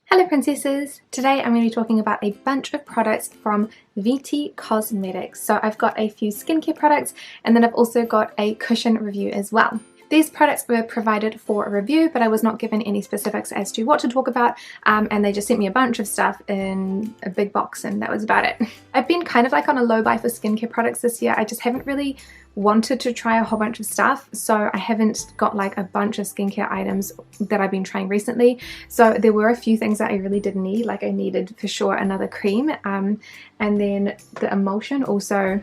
Hello princesses! Today I'm going to be talking about a bunch of products from Kbeauty Cosmetics. So I've got a few skincare products and then I've also got a cushion review as well. These products were provided for a review, but I was not given any specifics as to what to talk about, and they just sent me a bunch of stuff in a big box and that was about it. I've been kind of like on a low buy for skincare products this year. I just haven't really wanted to try a whole bunch of stuff, so I haven't got like a bunch of skincare items that I've been trying recently. So there were a few things that I really did need, like I needed for sure another cream, and then the Emulsion also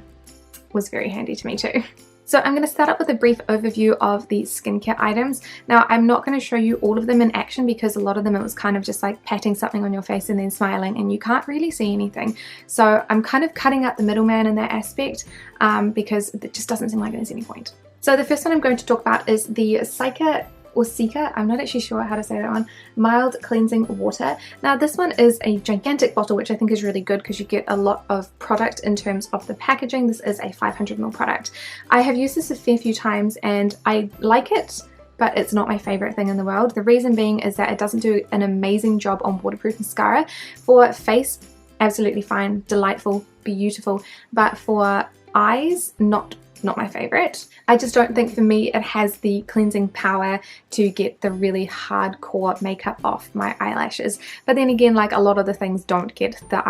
was very handy to me too. So I'm going to start up with a brief overview of the skincare items. Now I'm not going to show you all of them in action because a lot of them it was kind of just like patting something on your face and then smiling and you can't really see anything. So I'm kind of cutting out the middleman in that aspect because it just doesn't seem like there's any point. So the first one I'm going to talk about is the Cica, I'm not actually sure how to say that one, mild cleansing water. Now this one is a gigantic bottle, which I think is really good because you get a lot of product in terms of the packaging. This is a 500ml product. I have used this a fair few times and I like it, but it's not my favorite thing in the world. The reason being is that it doesn't do an amazing job on waterproof mascara. For face, absolutely fine, delightful, beautiful, but for eyes, not my favorite. I just don't think for me it has the cleansing power to get the really hardcore makeup off my eyelashes. But then again, like a lot of the things don't get the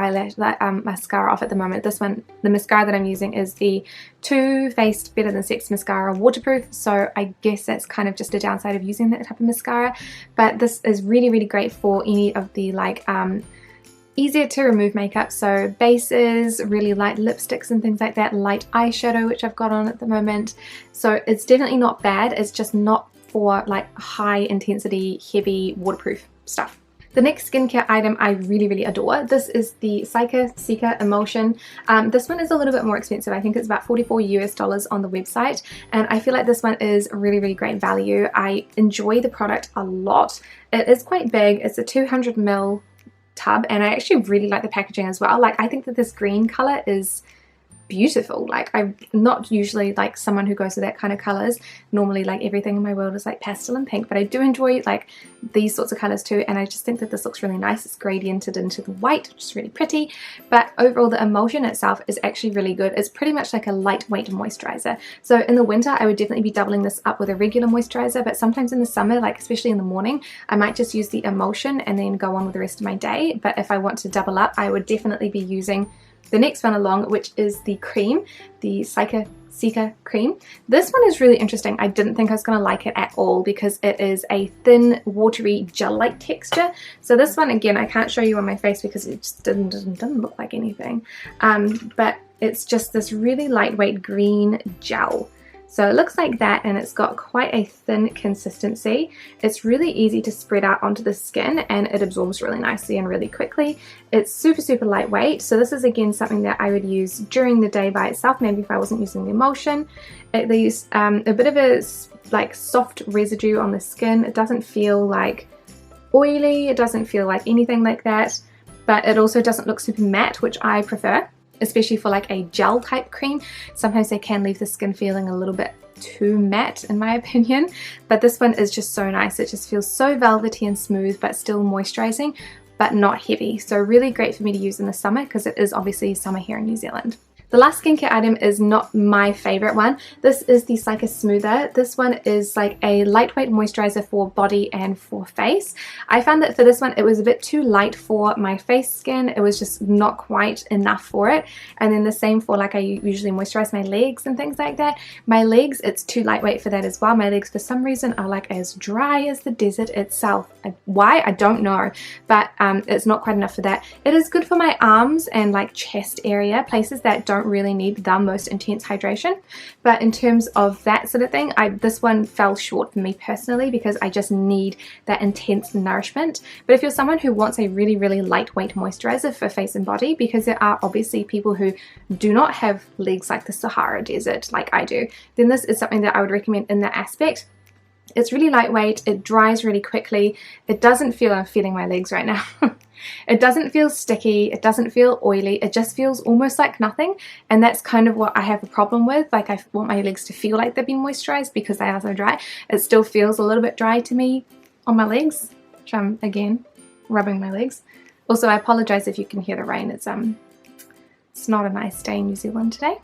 mascara off at the moment. This one, the mascara that I'm using is the Too Faced Better Than Sex mascara waterproof, so I guess that's kind of just a downside of using that type of mascara. But this is really great for any of the like easier to remove makeup, so bases, really light lipsticks and things like that, light eyeshadow which I've got on at the moment. So it's definitely not bad, it's just not for like high intensity, heavy, waterproof stuff. The next skincare item I really adore. This is the Cica Emulsion. This one is a little bit more expensive. I think it's about $44 US on the website, and I feel like this one is really great value. I enjoy the product a lot. It is quite big. It's a 200ml tub and I actually really like the packaging as well. Like I think that this green color is beautiful. Like I'm not usually like someone who goes for that kind of colors. Normally like everything in my world is like pastel and pink, but I do enjoy like these sorts of colors too, and I just think that this looks really nice. It's gradiented into the white, which is really pretty, but overall the emulsion itself is actually really good. It's pretty much like a lightweight moisturizer. So in the winter I would definitely be doubling this up with a regular moisturizer, but sometimes in the summer, like especially in the morning, I might just use the emulsion and then go on with the rest of my day. But if I want to double up, I would definitely be using the next one along, which is the cream, the Cica cream. This one is really interesting. I didn't think I was going to like it at all because it is a thin, watery, gel-like texture. So this one, again, I can't show you on my face because it just doesn't look like anything. But it's just this really lightweight green gel. So it looks like that, and it's got quite a thin consistency. It's really easy to spread out onto the skin and it absorbs really nicely and really quickly. It's super lightweight, so this is again something that I would use during the day by itself, maybe if I wasn't using the emulsion. It leaves a bit of a like soft residue on the skin. It doesn't feel like oily, it doesn't feel like anything like that, but it also doesn't look super matte, which I prefer. Especially for like a gel type cream, sometimes they can leave the skin feeling a little bit too matte in my opinion, but this one is just so nice. It just feels so velvety and smooth but still moisturizing but not heavy, so really great for me to use in the summer because it is obviously summer here in New Zealand. The last skincare item is not my favorite one. This is the Cica Smoother. This one is like a lightweight moisturizer for body and for face. I found that for this one it was a bit too light for my face skin. It was just not quite enough for it. And then the same for like I usually moisturize my legs and things like that. My legs, it's too lightweight for that as well. My legs for some reason are like as dry as the desert itself. Why? I don't know, but it's not quite enough for that. It is good for my arms and like chest area, places that don't really need the most intense hydration, but in terms of that sort of thing, this one fell short for me personally because I just need that intense nourishment. But if you're someone who wants a really lightweight moisturizer for face and body, because there are obviously people who do not have legs like the Sahara Desert like I do, then this is something that I would recommend in that aspect. It's really lightweight, it dries really quickly, it doesn't feel, I'm feeling my legs right now, it doesn't feel sticky, it doesn't feel oily, it just feels almost like nothing, and that's kind of what I have a problem with. Like I want my legs to feel like they've been moisturized because they are so dry. It still feels a little bit dry to me on my legs, which I'm again rubbing my legs. Also, I apologise if you can hear the rain. It's not a nice day in New Zealand today.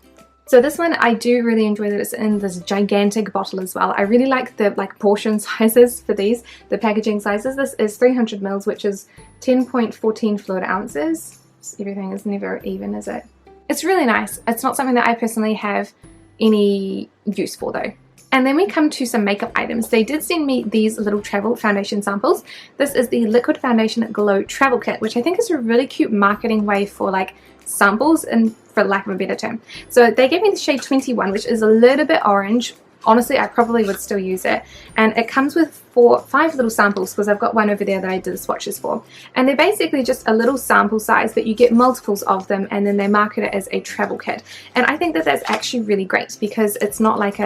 So this one, I do really enjoy that it's in this gigantic bottle as well. I really like the portion sizes for these, the packaging sizes. This is 300 mils, which is 10.14 fluid ounces. Everything is never even, is it? It's really nice. It's not something that I personally have any use for though. And then we come to some makeup items. They did send me these little travel foundation samples. This is the Liquid Foundation Glow Travel Kit, which I think is a really cute marketing way for like samples, and for lack of a better term. So they gave me the shade 21, which is a little bit orange. Honestly, I probably would still use it. And it comes with 5 little samples, because I've got one over there that I did the swatches for. And they're basically just a little sample size, but you get multiples of them, and then they market it as a travel kit. And I think that that's actually really great, because it's not like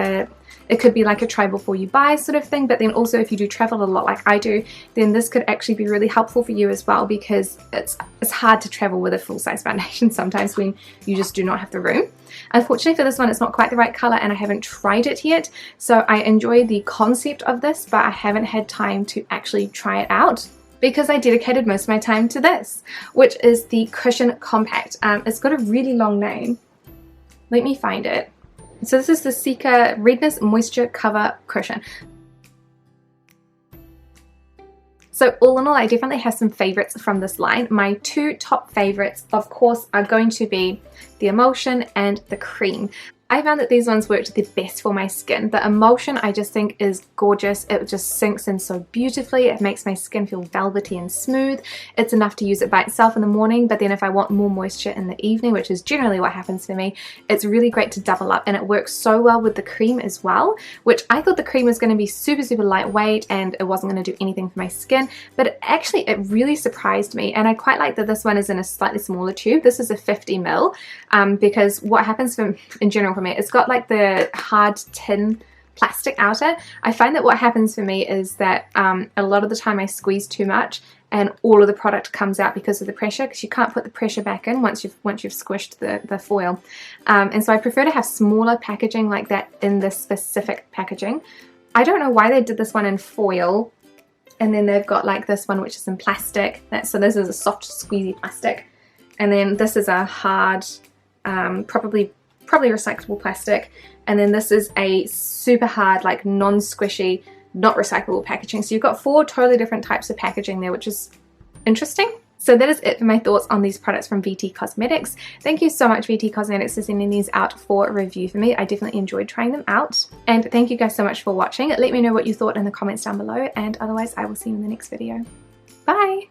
it could be like a try before you buy sort of thing, but then also if you do travel a lot like I do, then this could actually be really helpful for you as well, because it's hard to travel with a full-size foundation sometimes when you just do not have the room. Unfortunately for this one, it's not quite the right color, and I haven't tried it yet. So I enjoy the concept of this, but I haven't had time to actually try it out, because I dedicated most of my time to this, which is the Cushion Compact. It's got a really long name. Let me find it. So this is the Cica Redness Moisture Cover Cushion. So all in all, I definitely have some favorites from this line. My 2 top favorites, of course, are going to be the Emulsion and the Cream. I found that these ones worked the best for my skin. The Emulsion I just think is gorgeous. It just sinks in so beautifully. It makes my skin feel velvety and smooth. It's enough to use it by itself in the morning, but then if I want more moisture in the evening, which is generally what happens for me, it's really great to double up, and it works so well with the cream as well, which I thought the cream was going to be super lightweight and it wasn't going to do anything for my skin, but it really surprised me. And I quite like that this one is in a slightly smaller tube. This is a 50 ml, because what happens in general for me, it's got like the hard tin plastic outer. I find that what happens for me is that a lot of the time I squeeze too much and all of the product comes out because of the pressure, because you can't put the pressure back in once you've squished the foil. And so I prefer to have smaller packaging like that in this specific packaging. I don't know why they did this one in foil, and then they've got like this one which is in plastic. So this is a soft squeezy plastic, and then this is a hard probably recyclable plastic, and then this is a super hard, like non-squishy, not recyclable packaging. So you've got 4 totally different types of packaging there, which is interesting. So that is it for my thoughts on these products from VT Cosmetics. Thank you so much, VT Cosmetics, for sending these out for review for me. I definitely enjoyed trying them out. And thank you guys so much for watching. Let me know what you thought in the comments down below, and otherwise I will see you in the next video. Bye!